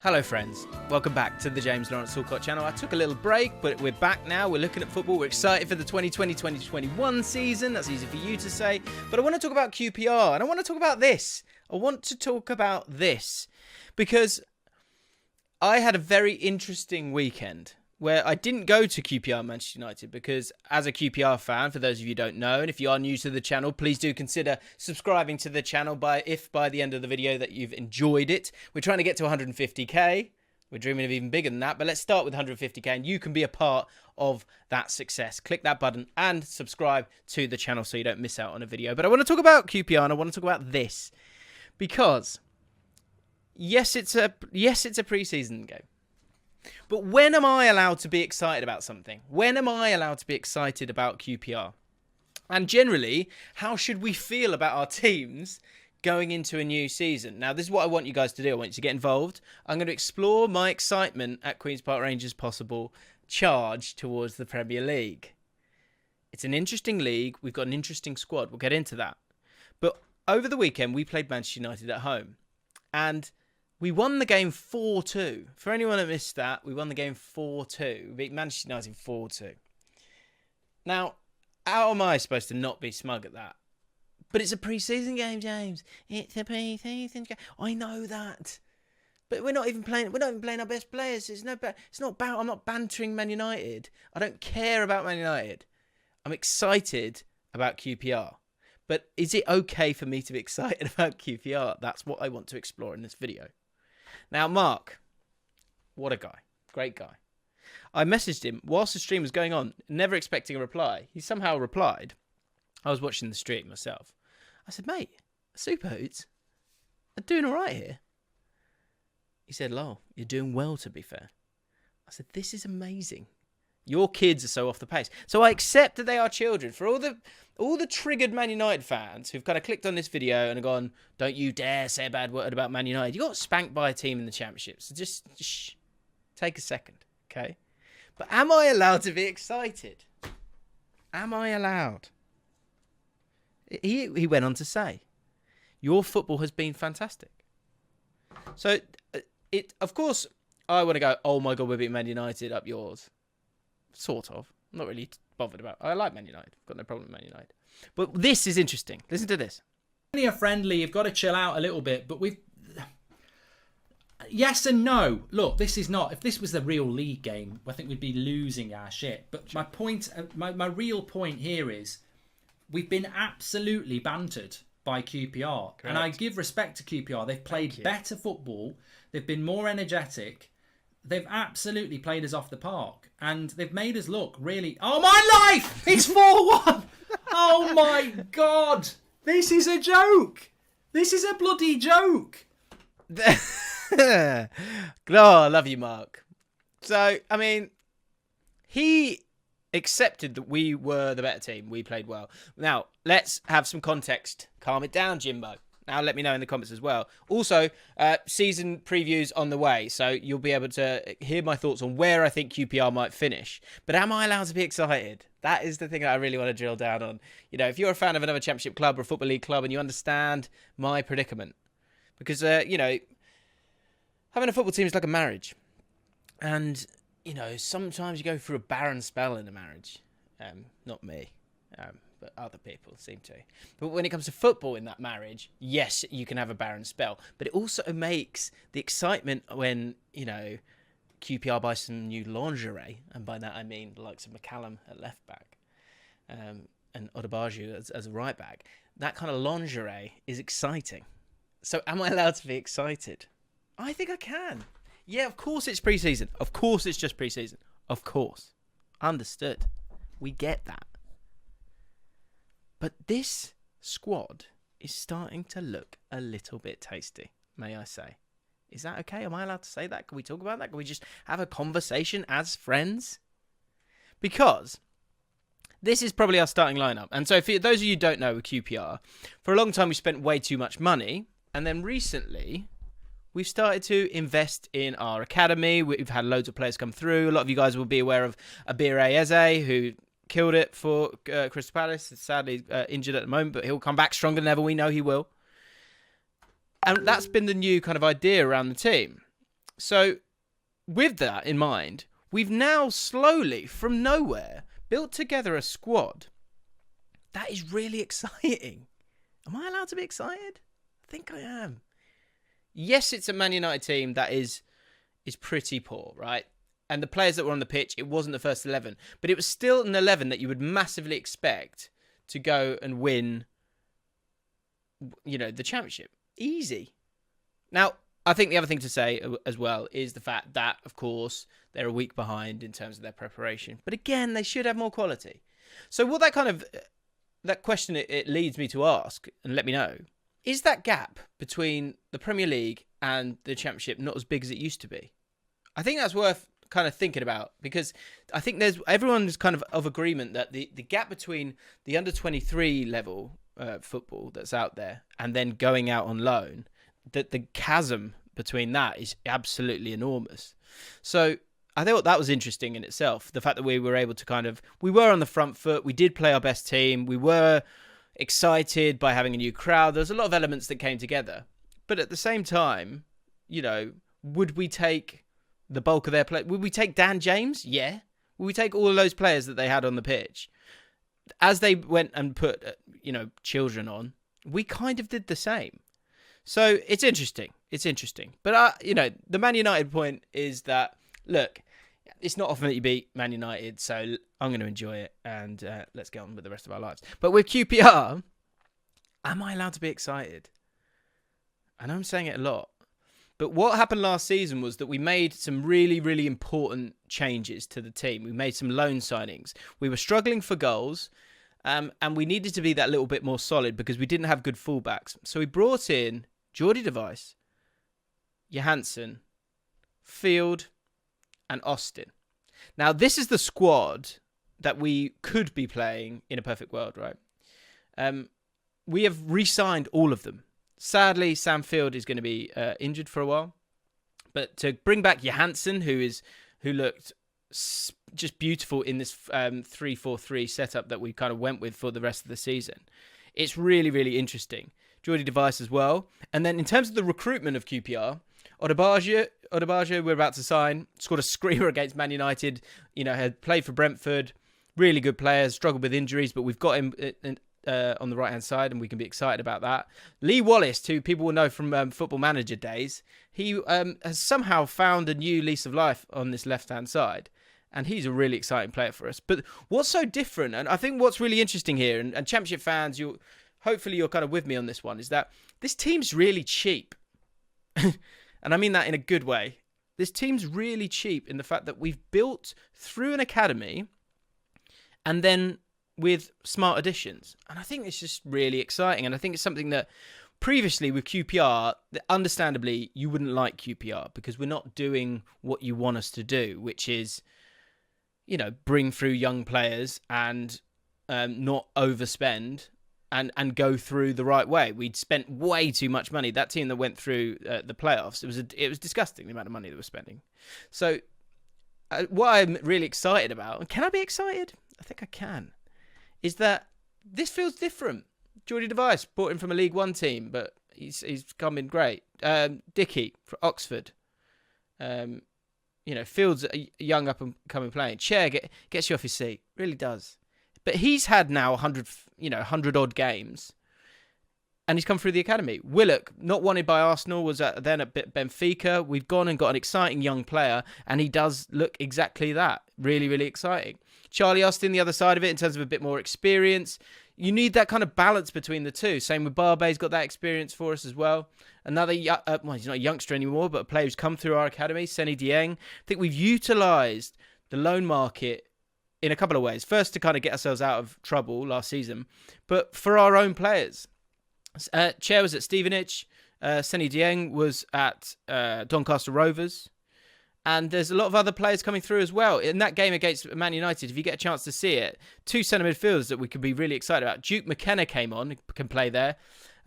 Hello friends, welcome back to the James Lawrence Allcott channel. I took a little break, but we're back now. We're looking at football. We're excited for the 2020-2021 season. That's easy for you to say. But I want to talk about QPR, and I want to talk about this. Because I had a very interesting weekend where I didn't go to QPR Manchester United because as a QPR fan, for those of you who don't know, and if you are new to the channel, please do consider subscribing to the channel if by the end of the video that you've enjoyed it. We're trying to get to 150k. We're dreaming of even bigger than that, but let's start with 150k and you can be a part of that success. Click that button and subscribe to the channel so you don't miss out on a video. But I want to talk about QPR and I want to talk about this because yes, it's a pre-season game. But when am I allowed to be excited about something? When am I allowed to be excited about QPR? And generally, how should we feel about our teams going into a new season? Now, this is what I want you guys to do. I want you to get involved. I'm going to explore my excitement at Queen's Park Rangers' possible charge towards the Premier League. It's an interesting league. We've got an interesting squad. We'll get into that. But over the weekend, we played Manchester United at home. And we won the game 4-2. For anyone that missed that, we won the game 4-2. We beat Manchester United 4-2. Now, how am I supposed to not be smug at that? But it's a pre-season game, James. It's a pre-season game. I know that. But we're not even playing our best players. It's not about I'm not bantering Man United. I don't care about Man United. I'm excited about QPR. But is it okay for me to be excited about QPR? That's what I want to explore in this video. Now, Mark, what a guy. Great guy. I messaged him whilst the stream was going on, never expecting a reply. He somehow replied. I was watching the stream myself. I said, mate, Super Hoots, I'm doing all right here. He said, Lol, you're doing well, to be fair. I said, this is amazing. Your kids are so off the pace. So I accept that they are children. For all the triggered Man United fans who've kind of clicked on this video and have gone, don't you dare say a bad word about Man United. You got spanked by a team in the Championship. So just shh, take a second, okay? But am I allowed to be excited? Am I allowed? He went on to say, your football has been fantastic. So, of course, I want to go, oh my God, we're beating Man United, up yours. Sort of. I'm not really bothered about it. I like Man United. I've got no problem with Man United. But this is interesting. Listen to this. Only a friendly, you've got to chill out a little bit. But yes and no. Look, this is not... If this was the real league game, I think we'd be losing our shit. But my point, my real point here is we've been absolutely bantered by QPR. Correct. And I give respect to QPR. They've played better football. They've been more energetic. They've absolutely played us off the park. And they've made us look really... Oh, my life! It's 4-1! Oh, my God! This is a joke! This is a bloody joke! Oh, I love you, Mark. So, I mean, he accepted that we were the better team. We played well. Now, let's have some context. Calm it down, Jimbo. Now, let me know in the comments as well. Also, season previews on the way, so you'll be able to hear my thoughts on where I think QPR might finish. But am I allowed to be excited? That is the thing that I really want to drill down on. You know, if you're a fan of another Championship club or a Football League club and you understand my predicament. Because, you know, having a football team is like a marriage. And, you know, sometimes you go through a barren spell in a marriage. Not me. But other people seem to. But when it comes to football in that marriage, yes, you can have a barren spell. But it also makes the excitement when, you know, QPR buys some new lingerie. And by that I mean the likes of McCallum at left back. And Odebajo as a right back. That kind of lingerie is exciting. So am I allowed to be excited? I think I can. Yeah, of course it's pre-season. Of course it's just pre-season. Of course. Understood. We get that. But this squad is starting to look a little bit tasty, may I say. Is that okay? Am I allowed to say that? Can we talk about that? Can we just have a conversation as friends? Because this is probably our starting lineup. And so for those of you who don't know with QPR, for a long time we spent way too much money. And then recently we've started to invest in our academy. We've had loads of players come through. A lot of you guys will be aware of Abire Eze, who killed it for Crystal Palace. It's sadly injured at the moment, but he'll come back stronger than ever. We know he will. And that's been the new kind of idea around the team. So with that in mind, we've now slowly, from nowhere, built together a squad that is really exciting. Am I allowed to be excited? I think I am. Yes, it's a Man United team that is pretty poor, right? And the players that were on the pitch, it wasn't the first 11. But it was still an 11 that you would massively expect to go and win, the championship. Easy. Now, I think the other thing to say as well is the fact that, of course, they're a week behind in terms of their preparation. But again, they should have more quality. So what that question it leads me to ask, and let me know, is that gap between the Premier League and the Championship not as big as it used to be? I think that's worth kind of thinking about, because I think everyone's kind of agreement that the gap between the under-23 level football that's out there and then going out on loan, that the chasm between that is absolutely enormous. So I thought that was interesting in itself. The fact that we were able to we were on the front foot. We did play our best team. We were excited by having a new crowd. There's a lot of elements that came together. But at the same time, would we take the bulk of their play? Would we take Dan James? Yeah. Would we take all of those players that they had on the pitch? As they went and put, children on, we kind of did the same. So it's interesting. It's interesting. But, the Man United point is that, look, it's not often that you beat Man United, so I'm going to enjoy it and let's get on with the rest of our lives. But with QPR, am I allowed to be excited? I know I'm saying it a lot. But what happened last season was that we made some really, really important changes to the team. We made some loan signings. We were struggling for goals, and we needed to be that little bit more solid because we didn't have good fullbacks. So we brought in Geordie Device, Johansson, Field, and Austin. Now, this is the squad that we could be playing in a perfect world, right? We have re-signed all of them. Sadly, Sam Field is going to be injured for a while. But to bring back Johansson, who looked just beautiful in this 3-4-3 setup that we kind of went with for the rest of the season, it's really, really interesting. Geordie Device as well. And then in terms of the recruitment of QPR, Odebajo, we're about to sign, scored a screamer against Man United, had played for Brentford, really good players, struggled with injuries, but we've got him on the right-hand side, and we can be excited about that. Lee Wallace, who people will know from Football Manager days, he has somehow found a new lease of life on this left-hand side, and he's a really exciting player for us. But what's so different, and I think what's really interesting here, and Championship fans, hopefully you're kind of with me on this one, is that this team's really cheap. And I mean that in a good way. This team's really cheap in the fact that we've built through an academy and then with smart additions. And I think it's just really exciting. And I think it's something that previously with QPR, understandably, you wouldn't like QPR because we're not doing what you want us to do, which is, bring through young players and not overspend and go through the right way. We'd spent way too much money. That team that went through the playoffs, it was disgusting, the amount of money they were spending. So what I'm really excited about, and can I be excited? I think I can, is that this feels different. Geordie Device, brought in from a League One team, but he's come in great. Dickey for Oxford. Field's a young up-and-coming player. Chair gets you off your seat. Really does. But he's had now 100 odd games, and he's come through the academy. Willock, not wanted by Arsenal, was then at Benfica. We've gone and got an exciting young player, and he does look exactly that. Really, really exciting. Charlie Austin, the other side of it, in terms of a bit more experience. You need that kind of balance between the two. Same with Barbe's got that experience for us as well. Another, he's not a youngster anymore, but a player who's come through our academy, Senny Dieng. I think we've utilised the loan market in a couple of ways. First, to kind of get ourselves out of trouble last season, but for our own players. Chair was at Stevenage. Senny Dieng was at Doncaster Rovers. And there's a lot of other players coming through as well. In that game against Man United, if you get a chance to see it, two centre midfielders that we could be really excited about. Duke McKenna came on, can play there.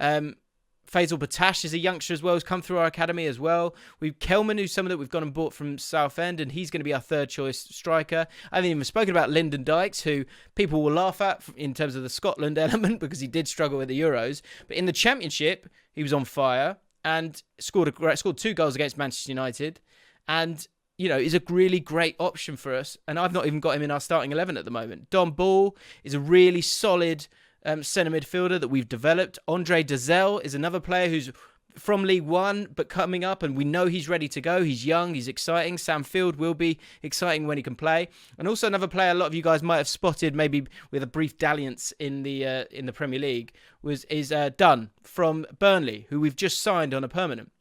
Faisal Batash is a youngster as well, who's come through our academy as well. We've Kelman, who's someone that we've gone and bought from Southend, and he's going to be our third choice striker. I haven't even spoken about Lyndon Dykes, who people will laugh at in terms of the Scotland element because he did struggle with the Euros. But in the Championship, he was on fire and scored 2 goals against Manchester United. and is a really great option for us. And I've not even got him in our starting 11 at the moment. Don Ball is a really solid centre midfielder that we've developed. Andre Dazelle is another player who's from League One, but coming up, and we know he's ready to go. He's young, he's exciting. Sam Field will be exciting when he can play. And also another player a lot of you guys might have spotted, maybe with a brief dalliance in the Premier League, is Dunn from Burnley, who we've just signed on a permanent.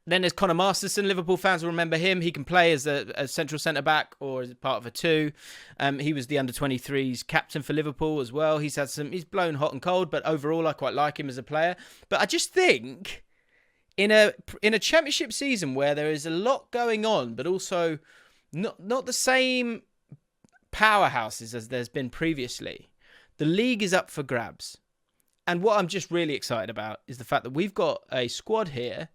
Then there's Connor Masterson. Liverpool fans will remember him. He can play as a central centre-back or as part of a two. He was the under-23s captain for Liverpool as well. He's blown hot and cold, but overall I quite like him as a player. But I just think in a championship season where there is a lot going on, but also not the same powerhouses as there's been previously, the league is up for grabs. And what I'm just really excited about is the fact that we've got a squad here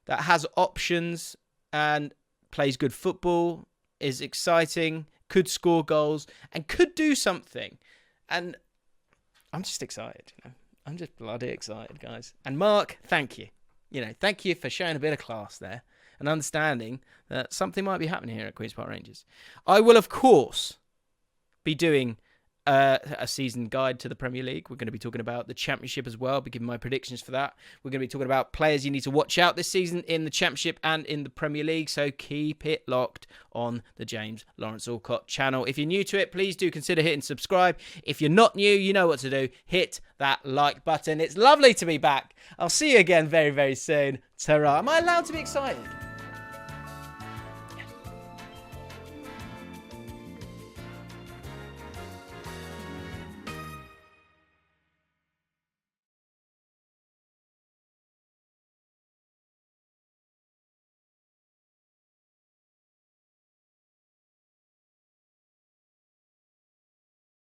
that has options and plays good football, is exciting, could score goals, and could do something. And I'm just excited. I'm just bloody excited, guys. And Mark, thank you. Thank you for showing a bit of class there and understanding that something might be happening here at Queen's Park Rangers. I will, of course, be doing a season guide to the Premier League. We're going to be talking about the Championship as well. I'll be giving my predictions for that. We're going to be talking about players you need to watch out this season in the Championship and in the Premier League. So keep it locked on the James Lawrence Allcott channel. If you're new to it, please do consider hitting subscribe. If you're not new, you know what to do. Hit that like button. It's lovely to be back. I'll see you again very, very soon. Ta-ra. Am I allowed to be excited?